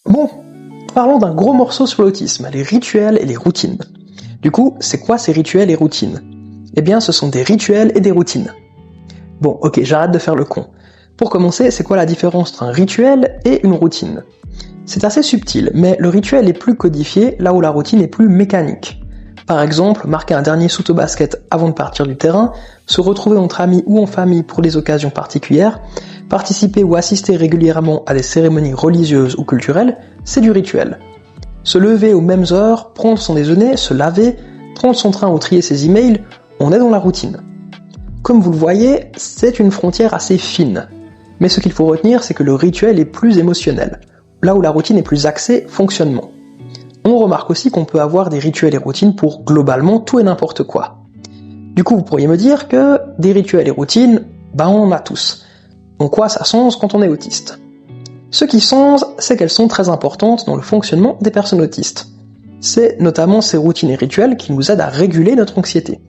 Bon, parlons d'un gros morceau sur l'autisme, les rituels et les routines. Du coup, c'est quoi ces rituels et routines ? Eh bien, ce sont des rituels et des routines. Bon, ok, j'arrête de faire le con. Pour commencer, c'est quoi la différence entre un rituel et une routine ? C'est assez subtil, mais le rituel est plus codifié, là où la routine est plus mécanique. Par exemple, marquer un dernier shoot au basket avant de partir du terrain, se retrouver entre amis ou en famille pour des occasions particulières, participer ou assister régulièrement à des cérémonies religieuses ou culturelles, c'est du rituel. Se lever aux mêmes heures, prendre son déjeuner, se laver, prendre son train ou trier ses emails, on est dans la routine. Comme vous le voyez, c'est une frontière assez fine. Mais ce qu'il faut retenir, c'est que le rituel est plus émotionnel, là où la routine est plus axée fonctionnement. On remarque aussi qu'on peut avoir des rituels et routines pour globalement tout et n'importe quoi. Du coup, vous pourriez me dire que des rituels et routines, on en a tous. En quoi ça change quand on est autiste ? Ce qui change, c'est qu'elles sont très importantes dans le fonctionnement des personnes autistes. C'est notamment ces routines et rituels qui nous aident à réguler notre anxiété.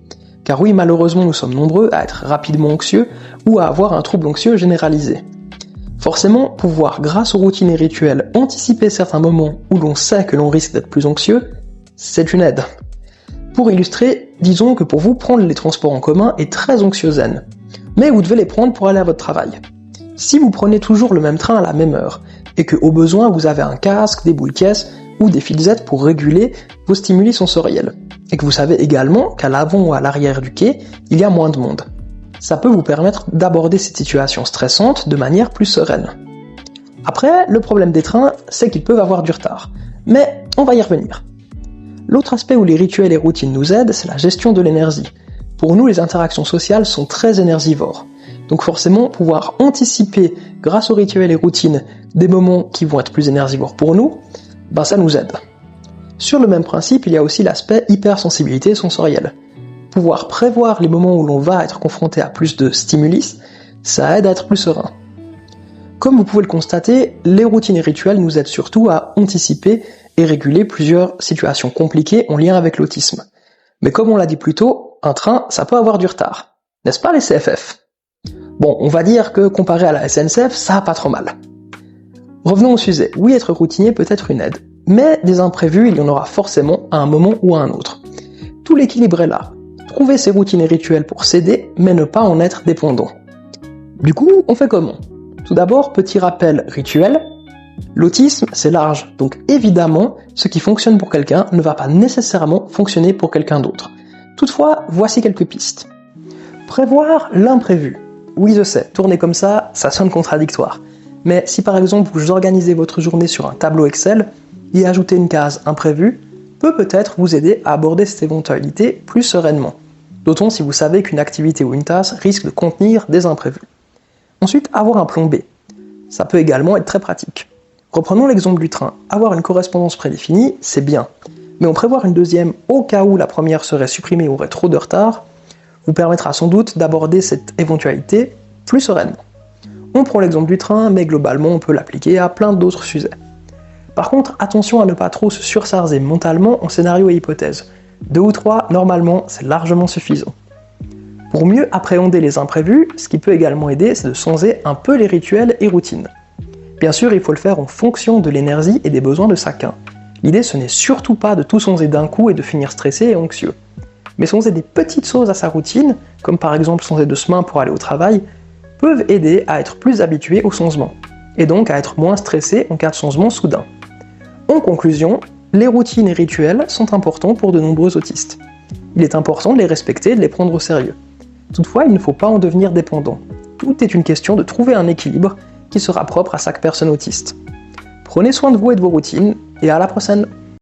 Car oui, malheureusement, nous sommes nombreux à être rapidement anxieux ou à avoir un trouble anxieux généralisé. Forcément, pouvoir, grâce aux routines et rituels, anticiper certains moments où l'on sait que l'on risque d'être plus anxieux, c'est une aide. Pour illustrer, disons que pour vous, prendre les transports en commun est très anxiogène. Mais vous devez les prendre pour aller à votre travail. Si vous prenez toujours le même train à la même heure, et que au besoin vous avez un casque, des boules caisses ou des fils pour réguler vos stimuli sensoriels, et que vous savez également qu'à l'avant ou à l'arrière du quai, il y a moins de monde. Ça peut vous permettre d'aborder cette situation stressante de manière plus sereine. Après, le problème des trains, c'est qu'ils peuvent avoir du retard. Mais on va y revenir. L'autre aspect où les rituels et routines nous aident, c'est la gestion de l'énergie. Pour nous, les interactions sociales sont très énergivores. Donc forcément, pouvoir anticiper, grâce aux rituels et routines, des moments qui vont être plus énergivores pour nous, ça nous aide. Sur le même principe, il y a aussi l'aspect hypersensibilité sensorielle. Pouvoir prévoir les moments où l'on va être confronté à plus de stimuli, ça aide à être plus serein. Comme vous pouvez le constater, les routines et rituels nous aident surtout à anticiper et réguler plusieurs situations compliquées en lien avec l'autisme. Mais comme on l'a dit plus tôt, un train, ça peut avoir du retard. N'est-ce pas les CFF ? Bon, on va dire que comparé à la SNCF, ça va pas trop mal. Revenons au sujet. Oui, être routinier peut être une aide. Mais des imprévus, il y en aura forcément à un moment ou à un autre. Tout l'équilibre est là. Trouver ses routines et rituels pour s'aider, mais ne pas en être dépendant. Du coup, on fait comment ? Tout d'abord, petit rappel rituel. L'autisme, c'est large, donc évidemment, ce qui fonctionne pour quelqu'un ne va pas nécessairement fonctionner pour quelqu'un d'autre. Toutefois, voici quelques pistes. Prévoir l'imprévu. Oui, je sais, tourner comme ça sonne contradictoire. Mais si par exemple vous organisez votre journée sur un tableau Excel, y ajouter une case imprévue peut peut-être vous aider à aborder cette éventualité plus sereinement. D'autant si vous savez qu'une activité ou une tâche risque de contenir des imprévus. Ensuite, avoir un plan B. Ça peut également être très pratique. Reprenons l'exemple du train. Avoir une correspondance prédéfinie, c'est bien. Mais en prévoir une deuxième au cas où la première serait supprimée ou aurait trop de retard, vous permettra sans doute d'aborder cette éventualité plus sereinement. On prend l'exemple du train, mais globalement on peut l'appliquer à plein d'autres sujets. Par contre, attention à ne pas trop se surcharger mentalement en scénario et hypothèses. 2 ou 3, normalement, c'est largement suffisant. Pour mieux appréhender les imprévus, ce qui peut également aider, c'est de changer un peu les rituels et routines. Bien sûr, il faut le faire en fonction de l'énergie et des besoins de chacun. L'idée, ce n'est surtout pas de tout changer d'un coup et de finir stressé et anxieux. Mais changer des petites choses à sa routine, comme par exemple changer de chemin pour aller au travail, peuvent aider à être plus habitué au changement, et donc à être moins stressé en cas de changement soudain. En conclusion, les routines et rituels sont importants pour de nombreux autistes. Il est important de les respecter et de les prendre au sérieux. Toutefois, il ne faut pas en devenir dépendant. Tout est une question de trouver un équilibre qui sera propre à chaque personne autiste. Prenez soin de vous et de vos routines, et à la prochaine!